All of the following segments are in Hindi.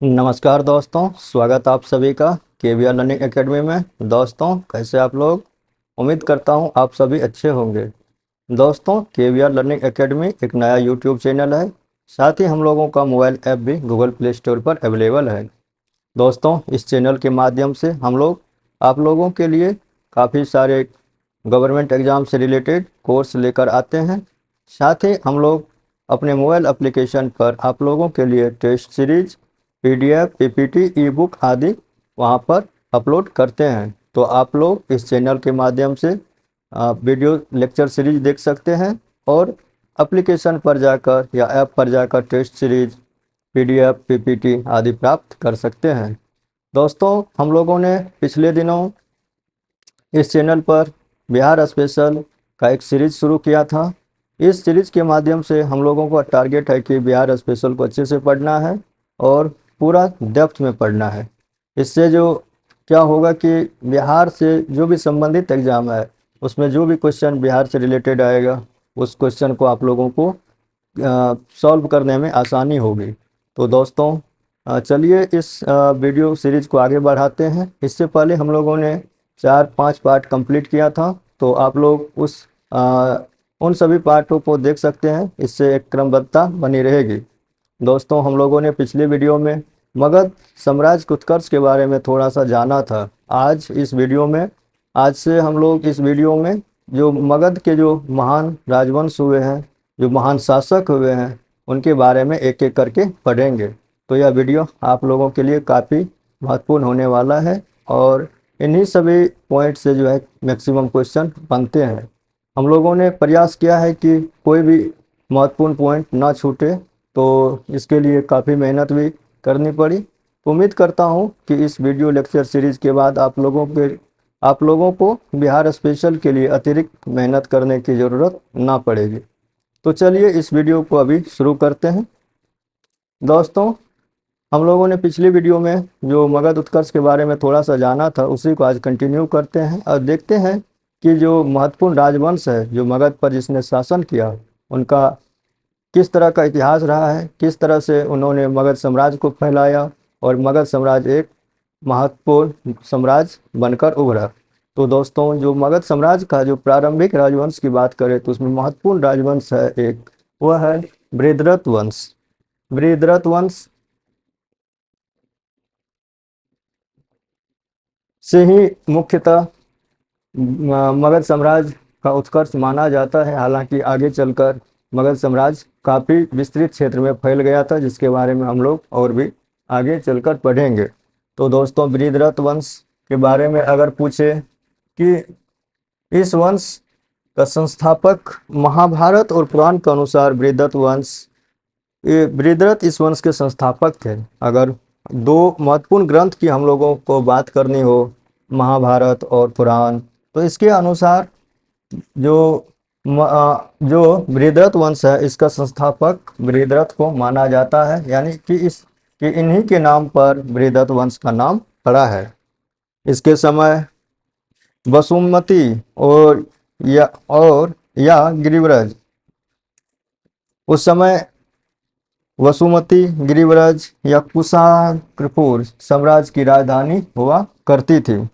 नमस्कार दोस्तों, स्वागत आप सभी का केवीआर लर्निंग एकेडमी में। दोस्तों, कैसे आप लोग? उम्मीद करता हूं आप सभी अच्छे होंगे। दोस्तों, केवीआर लर्निंग एकेडमी एक नया यूट्यूब चैनल है। साथ ही हम लोगों का मोबाइल ऐप भी गूगल प्ले स्टोर पर अवेलेबल है। दोस्तों, इस चैनल के माध्यम से हम लोग आप लोगों के लिए काफ़ी सारे गवर्नमेंट एग्ज़ाम से रिलेटेड कोर्स लेकर आते हैं। साथ ही हम लोग अपने मोबाइल एप्लीकेशन पर आप लोगों के लिए test series, PDF, PPT, e book आदि वहां पर अपलोड करते हैं। तो आप लोग इस चैनल के माध्यम से वीडियो लेक्चर सीरीज देख सकते हैं और एप्लीकेशन पर जाकर या ऐप पर जाकर टेस्ट सीरीज, पीडीएफ, पीपीटी आदि प्राप्त कर सकते हैं। दोस्तों, हम लोगों ने पिछले दिनों इस चैनल पर बिहार स्पेशल का एक सीरीज शुरू किया था। इस सीरीज के माध्यम से हम लोगों का टारगेट है कि बिहार स्पेशल को अच्छे से पढ़ना है और पूरा डेप्थ में पढ़ना है। इससे जो क्या होगा कि बिहार से जो भी संबंधित एग्जाम है उसमें जो भी क्वेश्चन बिहार से रिलेटेड आएगा उस क्वेश्चन को आप लोगों को सॉल्व करने में आसानी होगी। तो दोस्तों, चलिए इस वीडियो सीरीज को आगे बढ़ाते हैं। इससे पहले हम लोगों ने 4-5 पार्ट कंप्लीट किया था, तो आप लोग उन सभी पार्टों को देख सकते हैं। इससे एक क्रमबद्धता बनी रहेगी। दोस्तों, हम लोगों ने पिछले वीडियो में मगध साम्राज्य के उत्कर्ष के बारे में थोड़ा सा जाना था। आज से हम लोग इस वीडियो में जो मगध के जो महान राजवंश हुए हैं, जो महान शासक हुए हैं, उनके बारे में एक एक करके पढ़ेंगे। तो यह वीडियो आप लोगों के लिए काफ़ी महत्वपूर्ण होने वाला है और इन्हीं सभी पॉइंट से जो है मैक्सिमम क्वेश्चन बनते हैं। हम लोगों ने प्रयास किया है कि कोई भी महत्वपूर्ण पॉइंट ना छूटे, तो इसके लिए काफ़ी मेहनत भी करनी पड़ी। उम्मीद करता हूँ कि इस वीडियो लेक्चर सीरीज के बाद आप लोगों को बिहार स्पेशल के लिए अतिरिक्त मेहनत करने की ज़रूरत ना पड़ेगी। तो चलिए इस वीडियो को अभी शुरू करते हैं। दोस्तों, हम लोगों ने पिछली वीडियो में जो मगध उत्कर्ष के बारे में थोड़ा सा जाना था, उसी को आज कंटिन्यू करते हैं और देखते हैं कि जो महत्वपूर्ण राजवंश है जो मगध पर जिसने शासन किया, उनका किस तरह का इतिहास रहा है, किस तरह से उन्होंने मगध साम्राज्य को फैलाया और मगध साम्राज्य एक महत्वपूर्ण साम्राज्य बनकर उभरा। तो दोस्तों, जो मगध साम्राज्य का जो प्रारंभिक राजवंश की बात करें तो उसमें महत्वपूर्ण राजवंश है एक, वह है बृहद्रथ वंश। बृहद्रथ वंश से ही मुख्यतः मगध साम्राज्य का उत्कर्ष माना जाता है। हालांकि आगे चलकर मगध साम्राज्य काफ़ी विस्तृत क्षेत्र में फैल गया था, जिसके बारे में हम लोग और भी आगे चलकर पढ़ेंगे। तो दोस्तों, बृहद्रथ वंश के बारे में अगर पूछे कि इस वंश का संस्थापक महाभारत और पुराण के अनुसार बृहद्रथ इस वंश के संस्थापक थे। अगर दो महत्वपूर्ण ग्रंथ की हम लोगों को बात करनी हो, महाभारत और पुराण, तो इसके अनुसार जो जो बृहद्रथ वंश है इसका संस्थापक बृहद्रथ को माना जाता है। यानी कि इन्हीं के नाम पर बृहद्रथ वंश का नाम पड़ा है। इसके समय वसुमती और या गिरिव्रज, उस समय वसुमती, गिरिव्रज या कुशाग्रपुर साम्राज्य की राजधानी हुआ करती थी।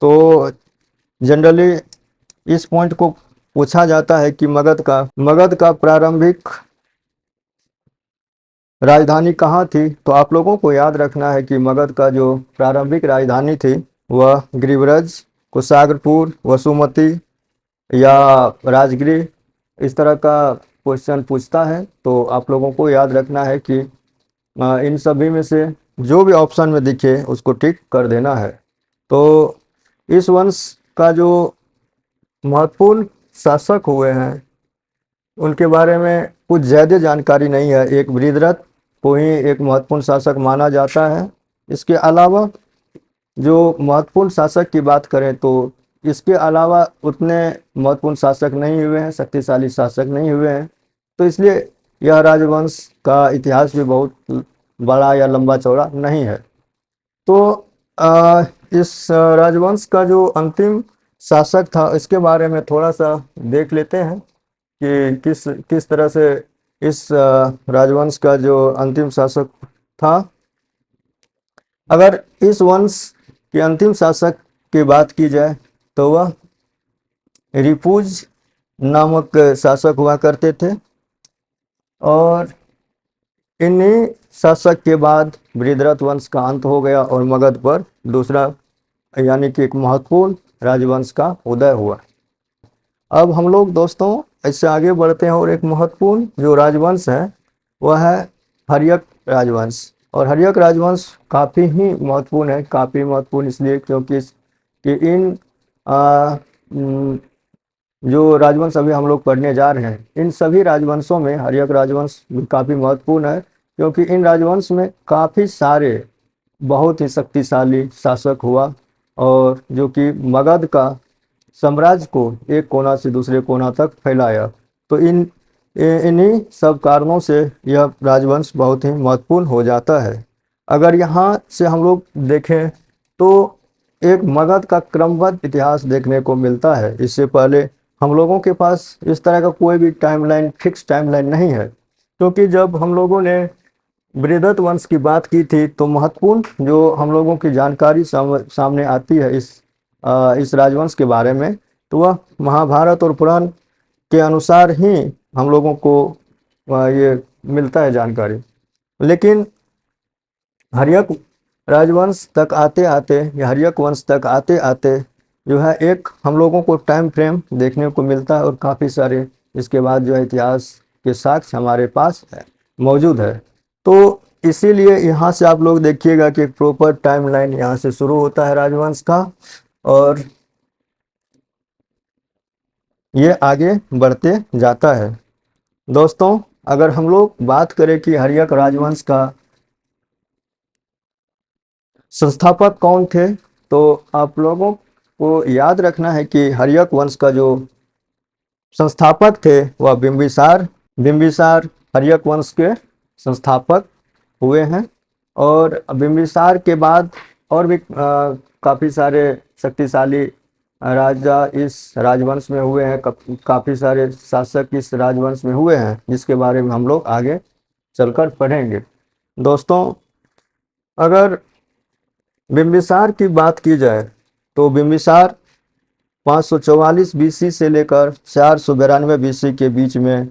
तो जनरली इस पॉइंट को पूछा जाता है कि मगध का प्रारंभिक राजधानी कहाँ थी। तो आप लोगों को याद रखना है कि मगध का जो प्रारंभिक राजधानी थी वह गिरिव्रज, कुशाग्रपुर, वसुमती या राजगृह, इस तरह का क्वेश्चन पूछता है। तो आप लोगों को याद रखना है कि इन सभी में से जो भी ऑप्शन में दिखे उसको टिक कर देना है। तो इस वंश का जो महत्वपूर्ण शासक हुए हैं उनके बारे में कुछ ज़्यादा जानकारी नहीं है। एक बृहद्रथ को ही एक महत्वपूर्ण शासक माना जाता है। इसके अलावा जो महत्वपूर्ण शासक की बात करें तो इसके अलावा उतने महत्वपूर्ण शासक नहीं हुए हैं, शक्तिशाली शासक नहीं हुए हैं। तो इसलिए यह राजवंश का इतिहास भी बहुत बड़ा या लंबा चौड़ा नहीं है। तो इस राजवंश का जो अंतिम शासक था इसके बारे में थोड़ा सा देख लेते हैं कि किस किस तरह से इस राजवंश का जो अंतिम शासक था अगर इस वंश के अंतिम शासक की बात की जाए तो वह रिपुज नामक शासक हुआ करते थे, और इन्हीं शासक के बाद बृहद्रथ वंश का अंत हो गया और मगध पर दूसरा यानी कि एक महत्वपूर्ण राजवंश का उदय हुआ। अब हम लोग दोस्तों इससे आगे बढ़ते हैं और एक महत्वपूर्ण जो राजवंश है वह है हर्यक राजवंश। और हर्यक राजवंश काफ़ी ही महत्वपूर्ण है, काफ़ी महत्वपूर्ण इसलिए क्योंकि कि इन आ, न, जो राजवंश अभी हम लोग पढ़ने जा रहे हैं इन सभी राजवंशों में हर्यक राजवंश भी काफ़ी महत्वपूर्ण है, क्योंकि इन राजवंश में काफ़ी सारे बहुत ही शक्तिशाली शासक हुआ और जो कि मगध का साम्राज्य को एक कोना से दूसरे कोना तक फैलाया। तो इन्हीं सब कारणों से यह राजवंश बहुत ही महत्वपूर्ण हो जाता है। अगर यहाँ से हम लोग देखें तो एक मगध का क्रमबद्ध इतिहास देखने को मिलता है। इससे पहले हम लोगों के पास इस तरह का कोई भी टाइमलाइन, फिक्स टाइमलाइन नहीं है, क्योंकि जब हम लोगों ने बृहद्रथ वंश की बात की थी तो महत्वपूर्ण जो हम लोगों की जानकारी सामने आती है इस राजवंश के बारे में, तो वह महाभारत और पुराण के अनुसार ही हम लोगों को ये मिलता है जानकारी। लेकिन हर्यक राजवंश तक आते आते या हर्यक वंश तक आते आते जो है एक हम लोगों को टाइम फ्रेम देखने को मिलता है और काफ़ी सारे इसके बाद जो है इतिहास के साक्ष्य हमारे पास मौजूद है। तो इसीलिए यहाँ से आप लोग देखिएगा कि एक प्रॉपर टाइमलाइन यहाँ से शुरू होता है राजवंश का और ये आगे बढ़ते जाता है। दोस्तों अगर हम लोग बात करें कि हर्यक राजवंश का संस्थापक कौन थे, तो आप लोगों को याद रखना है कि हर्यक वंश का जो संस्थापक थे वह बिंबिसार बिंबिसार हर्यक वंश के संस्थापक हुए हैं। और बिंबिसार के बाद और भी काफ़ी सारे शक्तिशाली राजा इस राजवंश में हुए हैं, काफ़ी सारे शासक इस राजवंश में हुए हैं, जिसके बारे में हम लोग आगे चलकर पढ़ेंगे। दोस्तों अगर बिंबिसार की बात की जाए तो बिंबिसार 544 बीसी से लेकर 492 बीसी के बीच में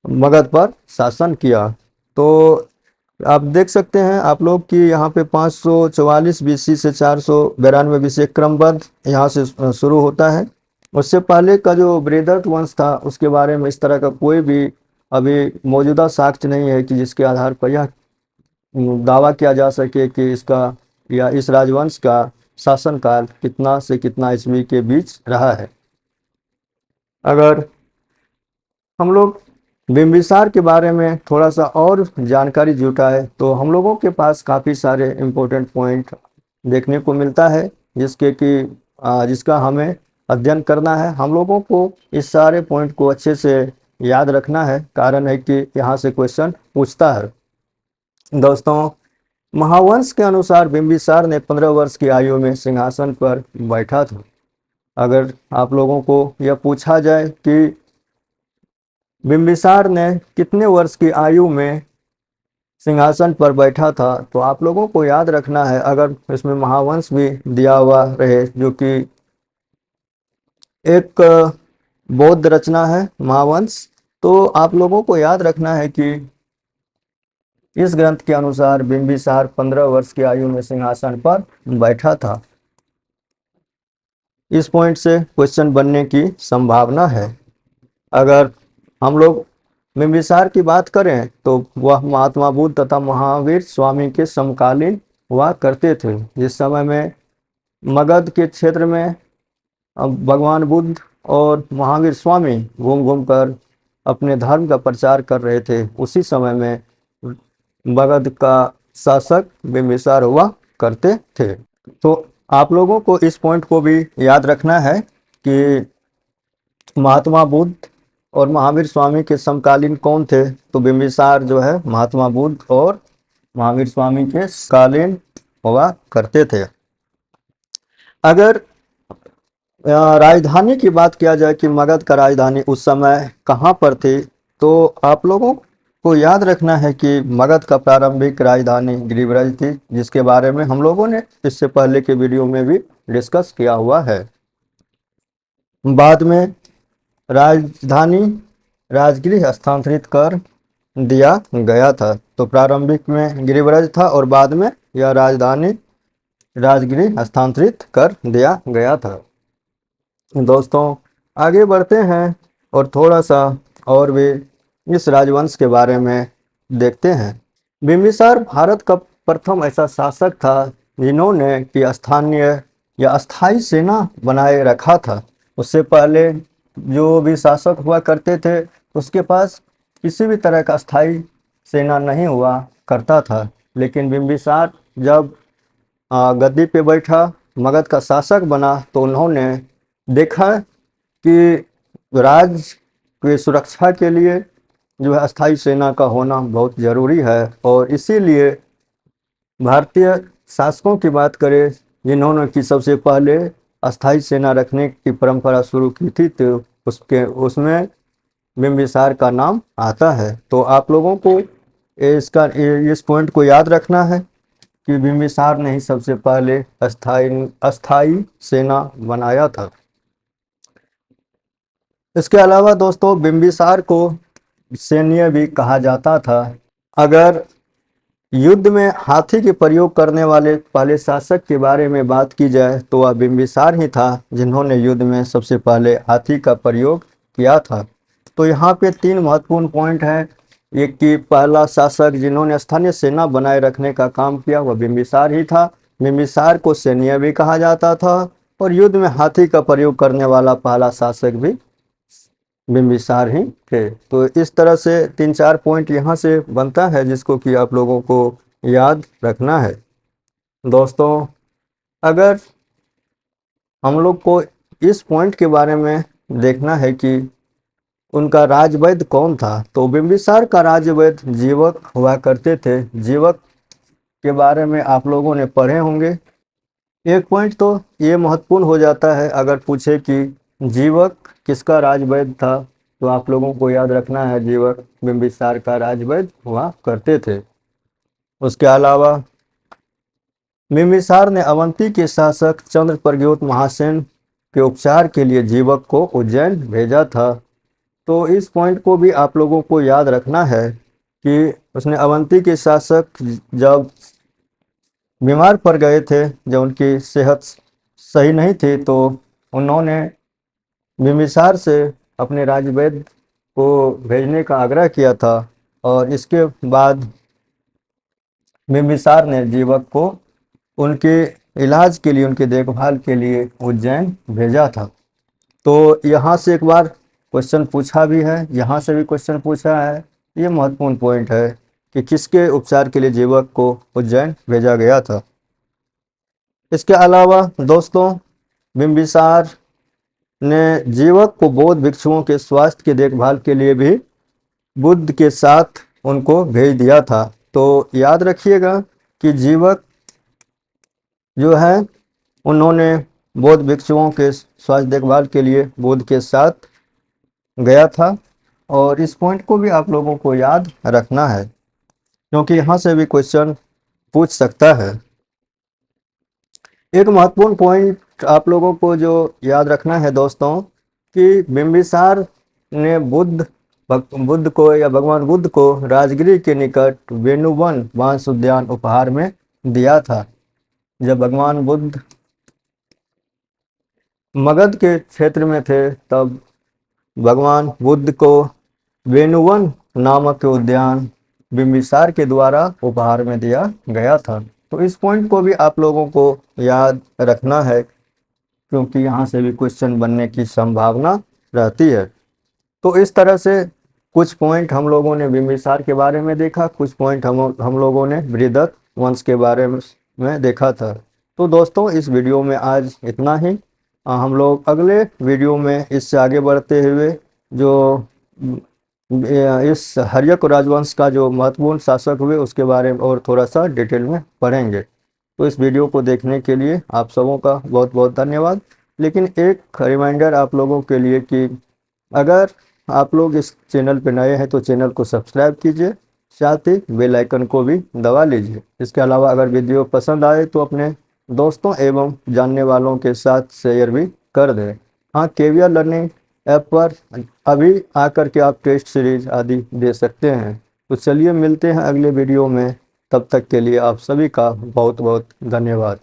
मगध पर शासन किया। तो आप देख सकते हैं आप लोग कि यहाँ पे 544 बीसी से 492 बीसी क्रमबद्ध यहाँ से शुरू होता है। उससे पहले का जो बृहद्रथ वंश था उसके बारे में इस तरह का कोई भी अभी मौजूदा साक्ष्य नहीं है कि जिसके आधार पर यह दावा किया जा सके कि इसका या इस राजवंश का शासनकाल कितना से कितना ईस्वी के बीच रहा है। अगर हम लोग बिंबिसार के बारे में थोड़ा सा और जानकारी जुटाए तो हम लोगों के पास काफ़ी सारे इम्पोर्टेंट पॉइंट देखने को मिलता है जिसका हमें अध्ययन करना है। हम लोगों को इस सारे पॉइंट को अच्छे से याद रखना है, कारण है कि यहाँ से क्वेश्चन पूछता है। दोस्तों महावंश के अनुसार बिंबिसार ने 15 वर्ष की आयु में सिंहासन पर बैठा था। अगर आप लोगों को यह पूछा जाए कि बिंबिसार ने कितने वर्ष की आयु में सिंहासन पर बैठा था, तो आप लोगों को याद रखना है, अगर इसमें महावंश भी दिया हुआ रहे जो कि एक बौद्ध रचना है महावंश, तो आप लोगों को याद रखना है कि इस ग्रंथ के अनुसार बिंबिसार 15 वर्ष की आयु में सिंहासन पर बैठा था। इस पॉइंट से क्वेश्चन बनने की संभावना है। अगर हम लोग बिंबिसार की बात करें तो वह महात्मा बुद्ध तथा महावीर स्वामी के समकालीन हुआ करते थे, जिस समय में मगध के क्षेत्र में भगवान बुद्ध और महावीर स्वामी घूम घूम कर अपने धर्म का प्रचार कर रहे थे। उसी समय में मगध का शासक बिंबिसार हुआ करते थे। तो आप लोगों को इस पॉइंट को भी याद रखना है कि महात्मा बुद्ध और महावीर स्वामी के समकालीन कौन थे, तो बिंबिसार जो है महात्मा बुद्ध और महावीर स्वामी के कालीन हुआ करते थे। अगर राजधानी की बात किया जाए कि मगध का राजधानी उस समय कहाँ पर थी, तो आप लोगों को याद रखना है कि मगध का प्रारंभिक राजधानी गिरिब्रज थी, जिसके बारे में हम लोगों ने इससे पहले के वीडियो में भी डिस्कस किया हुआ है। बाद में राजधानी राजगृह हस्तांतरित कर दिया गया था। तो प्रारंभिक में गिरिब्रज था और बाद में यह राजधानी राजगृह हस्तांतरित कर दिया गया था। दोस्तों आगे बढ़ते हैं और थोड़ा सा और भी इस राजवंश के बारे में देखते हैं। बिंबिसार भारत का प्रथम ऐसा शासक था जिन्होंने कि स्थानीय या अस्थाई सेना बनाए रखा था। उससे पहले जो भी शासक हुआ करते थे उसके पास किसी भी तरह का स्थाई सेना नहीं हुआ करता था, लेकिन बिंबिसार जब गद्दी पे बैठा, मगध का शासक बना, तो उन्होंने देखा कि राज की सुरक्षा के लिए जो है अस्थाई सेना का होना बहुत ज़रूरी है। और इसीलिए भारतीय शासकों की बात करें जिन्होंने कि सबसे पहले अस्थाई सेना रखने की परंपरा शुरू की थी, तो उसमें बिंबिसार का नाम आता है। तो आप लोगों को इस पॉइंट को याद रखना है कि बिंबिसार ने ही सबसे पहले अस्थाई सेना बनाया था। इसके अलावा दोस्तों बिंबिसार को सैन्य भी कहा जाता था। अगर युद्ध में हाथी के प्रयोग करने वाले पहले शासक के बारे में बात की जाए तो वह बिंबिसार ही था जिन्होंने युद्ध में सबसे पहले हाथी का प्रयोग किया था। तो यहाँ पे 3 महत्वपूर्ण पॉइंट हैं। एक कि पहला शासक जिन्होंने स्थानीय सेना बनाए रखने का काम किया वह बिंबिसार ही था। बिंबिसार को सैन्य भी कहा जाता था और युद्ध में हाथी का प्रयोग करने वाला पहला शासक भी बिंबिसार ही थे। तो इस तरह से 3-4 पॉइंट यहाँ से बनता है जिसको कि आप लोगों को याद रखना है। दोस्तों अगर हम लोग को इस पॉइंट के बारे में देखना है कि उनका राजवैद्य कौन था, तो बिंबिसार का राजवैद्य जीवक हुआ करते थे। जीवक के बारे में आप लोगों ने पढ़े होंगे। एक पॉइंट तो ये महत्वपूर्ण हो जाता है, अगर पूछे कि जीवक किसका राजवैद्य था, तो आप लोगों को याद रखना है जीवक बिंबिसार का राजवैद्य हुआ करते थे। उसके अलावा बिंबिसार ने अवंती के शासक चंद्र प्रद्योत महासेन के उपचार के लिए जीवक को उज्जैन भेजा था। तो इस पॉइंट को भी आप लोगों को याद रखना है कि उसने अवंती के शासक जब बीमार पड़ गए थे, जब उनकी सेहत सही नहीं थी, तो उन्होंने बिंबिसार से अपने राजवैद्य को भेजने का आग्रह किया था और इसके बाद बिंबिसार ने जीवक को उनके इलाज के लिए, उनके देखभाल के लिए उज्जैन भेजा था। तो यहाँ से एक बार क्वेश्चन पूछा भी है, यहाँ से भी क्वेश्चन पूछा है। ये महत्वपूर्ण पॉइंट है कि किसके उपचार के लिए जीवक को उज्जैन भेजा गया था। इसके अलावा दोस्तों बिंबिसार ने जीवक को बौद्ध भिक्षुओं के स्वास्थ्य की देखभाल के लिए भी बुद्ध के साथ उनको भेज दिया था। तो याद रखिएगा कि जीवक जो है उन्होंने बौद्ध भिक्षुओं के स्वास्थ्य देखभाल के लिए बुद्ध के साथ गया था। और इस पॉइंट को भी आप लोगों को याद रखना है क्योंकि यहाँ से भी क्वेश्चन पूछ सकता है। एक महत्वपूर्ण पॉइंट आप लोगों को जो याद रखना है दोस्तों कि बिंबिसार ने बुद्ध को या भगवान बुद्ध को राजगृह के निकट वेणुवन बांस उद्यान उपहार में दिया था। जब भगवान बुद्ध मगध के क्षेत्र में थे तब भगवान बुद्ध को वेणुवन नामक उद्यान बिंबिसार के द्वारा उपहार में दिया गया था। तो इस पॉइंट को भी आप लोगों को याद रखना है क्योंकि यहाँ से भी क्वेश्चन बनने की संभावना रहती है। तो इस तरह से कुछ पॉइंट हम लोगों ने बिंबिसार के बारे में देखा, कुछ पॉइंट हम लोगों ने बृहदत्त वंश के बारे में देखा था। तो दोस्तों इस वीडियो में आज इतना ही। हम लोग अगले वीडियो में इससे आगे बढ़ते हुए जो इस हर्यक राजवंश का जो महत्वपूर्ण शासक हुए उसके बारे में और थोड़ा सा डिटेल में पढ़ेंगे। तो इस वीडियो को देखने के लिए आप सबों का बहुत बहुत धन्यवाद। लेकिन एक रिमाइंडर आप लोगों के लिए कि अगर आप लोग इस चैनल पर नए हैं तो चैनल को सब्सक्राइब कीजिए, साथ ही बेल आइकन को भी दबा लीजिए। इसके अलावा अगर वीडियो पसंद आए तो अपने दोस्तों एवं जानने वालों के साथ शेयर भी कर दें। हाँ, केवीआर लर्निंग ऐप पर अभी आकर के आप टेस्ट सीरीज आदि दे सकते हैं। तो चलिए मिलते हैं अगले वीडियो में, तब तक के लिए आप सभी का बहुत बहुत धन्यवाद।